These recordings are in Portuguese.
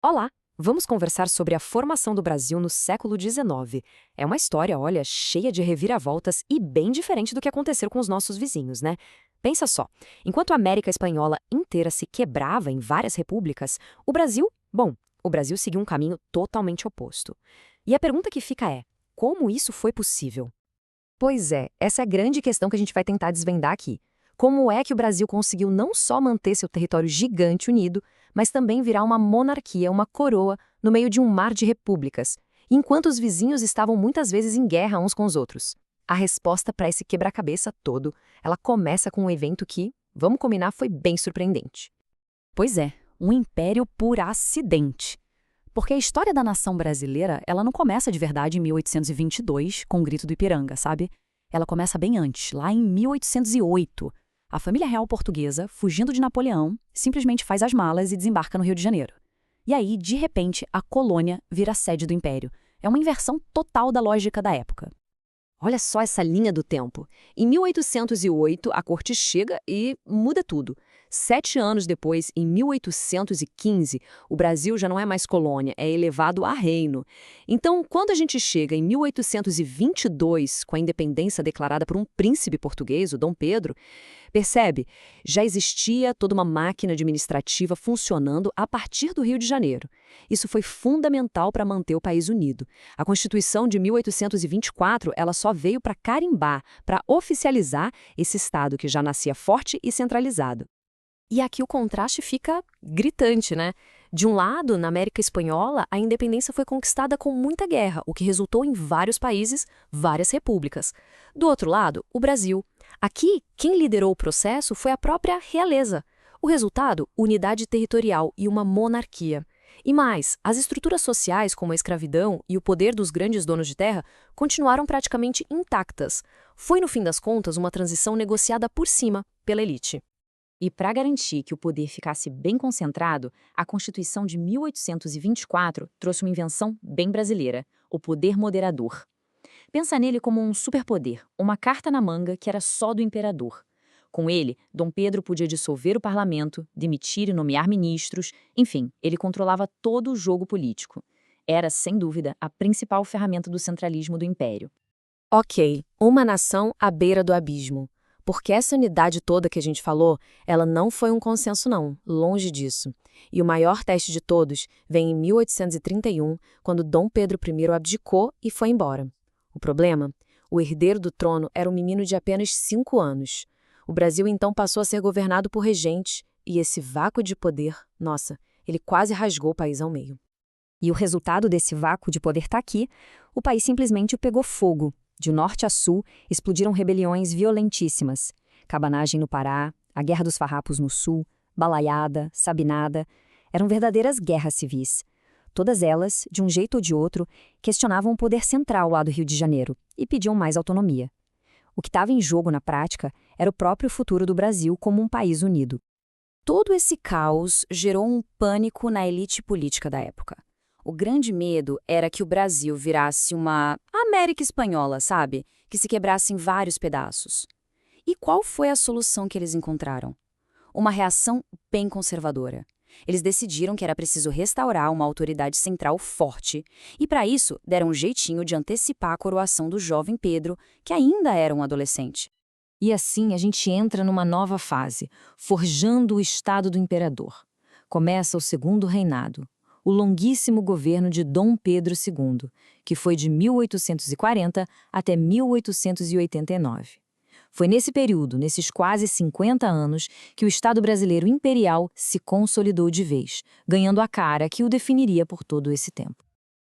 Olá! Vamos conversar sobre a formação do Brasil no século XIX. É uma história, olha, cheia de reviravoltas e bem diferente do que aconteceu com os nossos vizinhos, né? Pensa só, enquanto a América Espanhola inteira se quebrava em várias repúblicas, o Brasil seguiu um caminho totalmente oposto. E a pergunta que fica é, como isso foi possível? Pois é, essa é a grande questão que a gente vai tentar desvendar aqui. Como é que o Brasil conseguiu não só manter seu território gigante unido, mas também virar uma monarquia, uma coroa, no meio de um mar de repúblicas, enquanto os vizinhos estavam muitas vezes em guerra uns com os outros? A resposta para esse quebra-cabeça todo, ela começa com um evento que, vamos combinar, foi bem surpreendente. Pois é, um império por acidente. Porque a história da nação brasileira, ela não começa de verdade em 1822, com o Grito do Ipiranga, sabe? Ela começa bem antes, lá em 1808. A família real portuguesa, fugindo de Napoleão, simplesmente faz as malas e desembarca no Rio de Janeiro. E aí, de repente, a colônia vira sede do império. É uma inversão total da lógica da época. Olha só essa linha do tempo. Em 1808, a corte chega e muda tudo. 7 anos depois, em 1815, o Brasil já não é mais colônia, é elevado a reino. Então, quando a gente chega em 1822, com a independência declarada por um príncipe português, o Dom Pedro, percebe? Já existia toda uma máquina administrativa funcionando a partir do Rio de Janeiro. Isso foi fundamental para manter o país unido. A Constituição de 1824, ela só veio para carimbar, para oficializar esse Estado que já nascia forte e centralizado. E aqui o contraste fica gritante, né? De um lado, na América Espanhola, a independência foi conquistada com muita guerra, o que resultou em vários países, várias repúblicas. Do outro lado, o Brasil. Aqui, quem liderou o processo foi a própria realeza. O resultado, unidade territorial e uma monarquia. E mais, as estruturas sociais, como a escravidão e o poder dos grandes donos de terra, continuaram praticamente intactas. Foi, no fim das contas, uma transição negociada por cima, pela elite. E para garantir que o poder ficasse bem concentrado, a Constituição de 1824 trouxe uma invenção bem brasileira, o poder moderador. Pensa nele como um superpoder, uma carta na manga que era só do imperador. Com ele, Dom Pedro podia dissolver o parlamento, demitir e nomear ministros, enfim, ele controlava todo o jogo político. Era, sem dúvida, a principal ferramenta do centralismo do império. Ok, uma nação à beira do abismo. Porque essa unidade toda que a gente falou, ela não foi um consenso não, longe disso. E o maior teste de todos vem em 1831, quando Dom Pedro I abdicou e foi embora. O problema? O herdeiro do trono era um menino de apenas 5 anos. O Brasil então passou a ser governado por regentes, e esse vácuo de poder, nossa, ele quase rasgou o país ao meio. E o resultado desse vácuo de poder está aqui. O país simplesmente pegou fogo. De norte a sul, explodiram rebeliões violentíssimas. Cabanagem no Pará, a Guerra dos Farrapos no sul, Balaiada, Sabinada. Eram verdadeiras guerras civis. Todas elas, de um jeito ou de outro, questionavam o poder central lá do Rio de Janeiro e pediam mais autonomia. O que estava em jogo na prática era o próprio futuro do Brasil como um país unido. Todo esse caos gerou um pânico na elite política da época. O grande medo era que o Brasil virasse uma América Espanhola, sabe? Que se quebrasse em vários pedaços. E qual foi a solução que eles encontraram? Uma reação bem conservadora. Eles decidiram que era preciso restaurar uma autoridade central forte, e para isso deram um jeitinho de antecipar a coroação do jovem Pedro, que ainda era um adolescente. E assim a gente entra numa nova fase, forjando o Estado do Imperador. Começa o segundo reinado, o longuíssimo governo de Dom Pedro II, que foi de 1840 até 1889. Foi nesse período, nesses quase 50 anos, que o Estado brasileiro imperial se consolidou de vez, ganhando a cara que o definiria por todo esse tempo.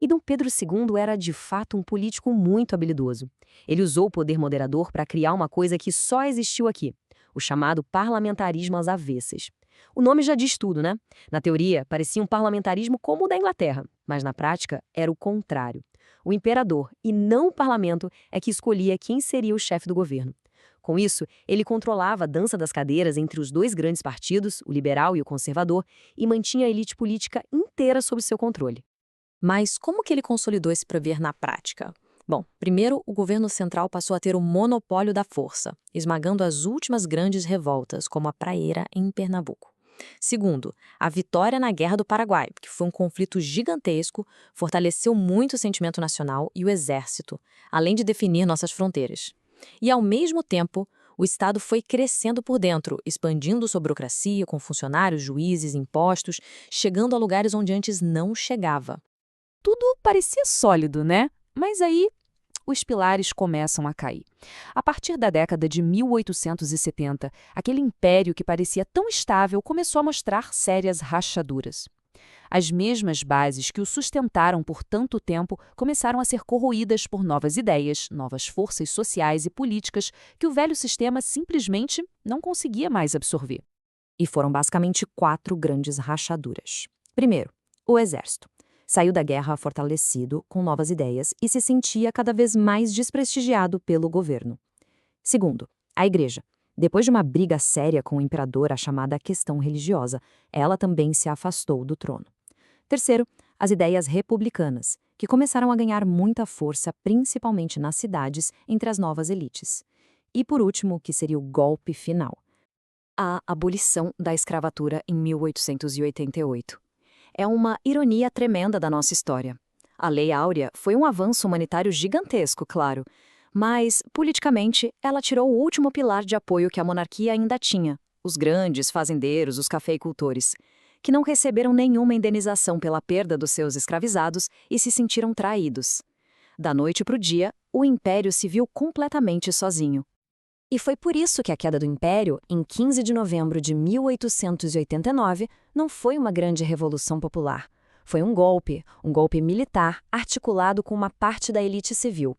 E Dom Pedro II era, de fato, um político muito habilidoso. Ele usou o poder moderador para criar uma coisa que só existiu aqui, o chamado parlamentarismo às avessas. O nome já diz tudo, né? Na teoria, parecia um parlamentarismo como o da Inglaterra, mas na prática era o contrário. O imperador, e não o parlamento, é que escolhia quem seria o chefe do governo. Com isso, ele controlava a dança das cadeiras entre os dois grandes partidos, o liberal e o conservador, e mantinha a elite política inteira sob seu controle. Mas como que ele consolidou esse poder na prática? Bom, primeiro, o governo central passou a ter o monopólio da força, esmagando as últimas grandes revoltas, como a Praieira em Pernambuco. Segundo, a vitória na Guerra do Paraguai, que foi um conflito gigantesco, fortaleceu muito o sentimento nacional e o exército, além de definir nossas fronteiras. E, ao mesmo tempo, o Estado foi crescendo por dentro, expandindo sua burocracia com funcionários, juízes, impostos, chegando a lugares onde antes não chegava. Tudo parecia sólido, né? Mas aí os pilares começam a cair. A partir da década de 1870, aquele império que parecia tão estável começou a mostrar sérias rachaduras. As mesmas bases que o sustentaram por tanto tempo começaram a ser corroídas por novas ideias, novas forças sociais e políticas que o velho sistema simplesmente não conseguia mais absorver. E foram basicamente 4 grandes rachaduras. Primeiro, o exército. Saiu da guerra fortalecido, com novas ideias, e se sentia cada vez mais desprestigiado pelo governo. Segundo, a igreja. Depois de uma briga séria com o imperador, a chamada questão religiosa, ela também se afastou do trono. Terceiro, as ideias republicanas, que começaram a ganhar muita força, principalmente nas cidades, entre as novas elites. E por último, o que seria o golpe final. A abolição da escravatura em 1888. É uma ironia tremenda da nossa história. A Lei Áurea foi um avanço humanitário gigantesco, claro, mas, politicamente, ela tirou o último pilar de apoio que a monarquia ainda tinha, os grandes fazendeiros, os cafeicultores, que não receberam nenhuma indenização pela perda dos seus escravizados e se sentiram traídos. Da noite para o dia, o Império se viu completamente sozinho. E foi por isso que a queda do Império, em 15 de novembro de 1889, não foi uma grande revolução popular. Foi um golpe militar articulado com uma parte da elite civil.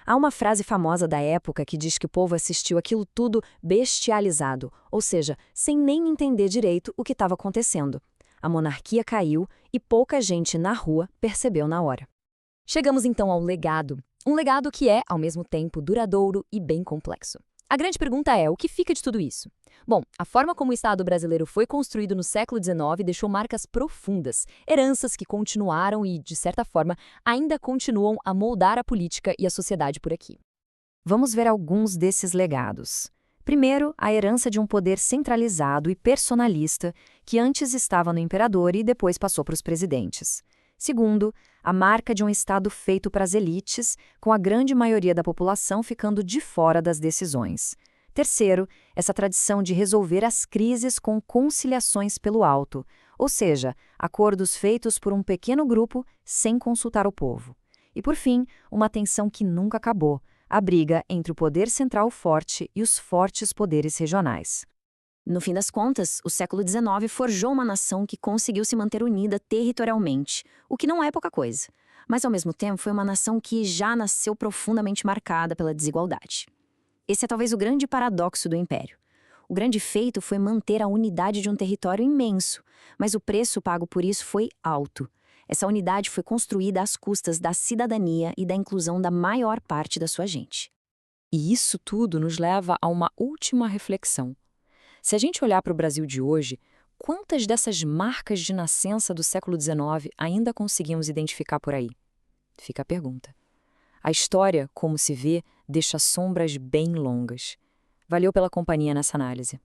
Há uma frase famosa da época que diz que o povo assistiu aquilo tudo bestializado, ou seja, sem nem entender direito o que estava acontecendo. A monarquia caiu e pouca gente na rua percebeu na hora. Chegamos então ao legado. Um legado que é, ao mesmo tempo, duradouro e bem complexo. A grande pergunta é, o que fica de tudo isso? Bom, a forma como o Estado brasileiro foi construído no século XIX deixou marcas profundas, heranças que continuaram e, de certa forma, ainda continuam a moldar a política e a sociedade por aqui. Vamos ver alguns desses legados. Primeiro, a herança de um poder centralizado e personalista que antes estava no imperador e depois passou para os presidentes. Segundo, a marca de um Estado feito para as elites, com a grande maioria da população ficando de fora das decisões. Terceiro, essa tradição de resolver as crises com conciliações pelo alto, ou seja, acordos feitos por um pequeno grupo sem consultar o povo. E por fim, uma tensão que nunca acabou, a briga entre o poder central forte e os fortes poderes regionais. No fim das contas, o século XIX forjou uma nação que conseguiu se manter unida territorialmente, o que não é pouca coisa. Mas, ao mesmo tempo, foi uma nação que já nasceu profundamente marcada pela desigualdade. Esse é talvez o grande paradoxo do Império. O grande feito foi manter a unidade de um território imenso, mas o preço pago por isso foi alto. Essa unidade foi construída às custas da cidadania e da inclusão da maior parte da sua gente. E isso tudo nos leva a uma última reflexão. Se a gente olhar para o Brasil de hoje, quantas dessas marcas de nascença do século XIX ainda conseguimos identificar por aí? Fica a pergunta. A história, como se vê, deixa sombras bem longas. Valeu pela companhia nessa análise.